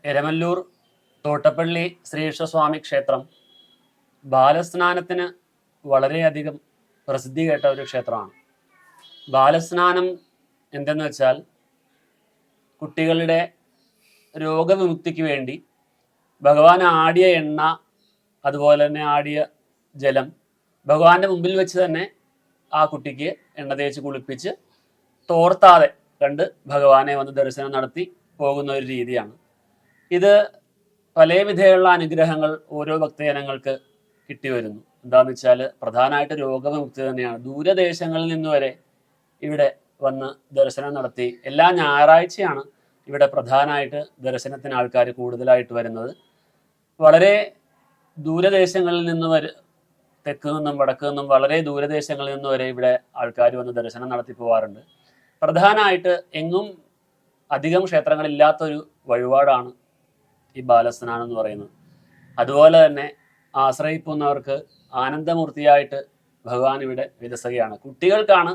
എരമല്ലൂർ തോട്ടപ്പള്ളി ശ്രീകൃഷ്ണസ്വാമി ക്ഷേത്രം ബാലസ്നാനത്തിന് വളരെയധികം പ്രസിദ്ധി കേട്ട ഒരു ക്ഷേത്രമാണ്. ബാലസ്നാനം എന്തെന്ന് വെച്ചാൽ കുട്ടികളുടെ രോഗവിമുക്തിക്ക് വേണ്ടി ഭഗവാൻ ആടിയ എണ്ണ, അതുപോലെ തന്നെ ആടിയ ജലം ഭഗവാന്റെ മുമ്പിൽ വെച്ച് തന്നെ ആ കുട്ടിക്ക് എണ്ണ തേച്ച് കുളിപ്പിച്ച് തോർത്താതെ കണ്ട് ഭഗവാനെ വന്ന് ദർശനം നടത്തി പോകുന്ന ഒരു രീതിയാണ് ഇത്. പല വിധമുള്ള അനുഗ്രഹങ്ങൾ ഓരോ ഭക്തജനങ്ങൾക്ക് കിട്ടി വരുന്നു. എന്താണെന്ന് വെച്ചാൽ പ്രധാനമായിട്ട് രോഗവിമുക്തി തന്നെയാണ്. ദൂരദേശങ്ങളിൽ നിന്ന് വരെ ഇവിടെ വന്ന് ദർശനം നടത്തി. എല്ലാ ഞായറാഴ്ചയാണ് ഇവിടെ പ്രധാനമായിട്ട് ദർശനത്തിന് ആൾക്കാർ കൂടുതലായിട്ട് വരുന്നത്. വളരെ ദൂരദേശങ്ങളിൽ നിന്ന് തെക്ക് നിന്നും വടക്ക് നിന്നും വളരെ ദൂരദേശങ്ങളിൽ നിന്ന് വരെ ഇവിടെ ആൾക്കാർ വന്ന് ദർശനം നടത്തി പോകാറുണ്ട്. പ്രധാനമായിട്ട് എങ്ങും അധികം ക്ഷേത്രങ്ങളില്ലാത്തൊരു വഴിപാടാണ് ഈ ബാലസ്നാനം എന്ന് പറയുന്നത്. അതുപോലെ തന്നെ ആശ്രയിക്കുന്നവർക്ക് ആനന്ദമൂർത്തിയായിട്ട് ഭഗവാൻ ഇവിടെ വിലസുകയാണ്. കുട്ടികൾക്കാണ്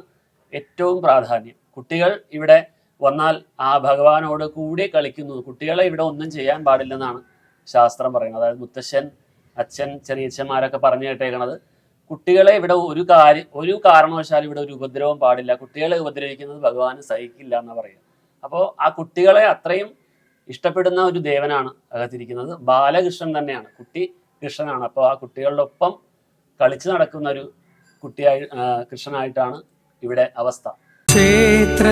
ഏറ്റവും പ്രാധാന്യം. കുട്ടികൾ ഇവിടെ വന്നാൽ ആ ഭഗവാനോട് കൂടി കളിക്കുന്നു. കുട്ടികളെ ഇവിടെ ഒന്നും ചെയ്യാൻ പാടില്ലെന്നാണ് ശാസ്ത്രം പറയുന്നത്. അതായത് മുത്തശ്ശൻ, അച്ഛൻ, ചെറിയച്ഛന്മാരൊക്കെ പറഞ്ഞു കേട്ടേക്കണത് കുട്ടികളെ ഇവിടെ ഒരു കാരണവശാലും ഇവിടെ ഒരു ഉപദ്രവം പാടില്ല. കുട്ടികളെ ഉപദ്രവിക്കുന്നത് ഭഗവാന് സഹിക്കില്ല എന്ന് പറയുക. അപ്പോൾ ആ കുട്ടികളെ അത്രയും ഇഷ്ടപ്പെടുന്ന ഒരു ദേവനാണ് അകത്തിരിക്കുന്നത്. ബാലകൃഷ്ണൻ തന്നെയാണ്, കുട്ടി കൃഷ്ണനാണ്. അപ്പോൾ ആ കുട്ടികളുടെ ഒപ്പം കളിച്ചു നടക്കുന്ന ഒരു കൃഷ്ണനായിട്ടാണ് ഇവിടെ അവസ്ഥ. ക്ഷേത്ര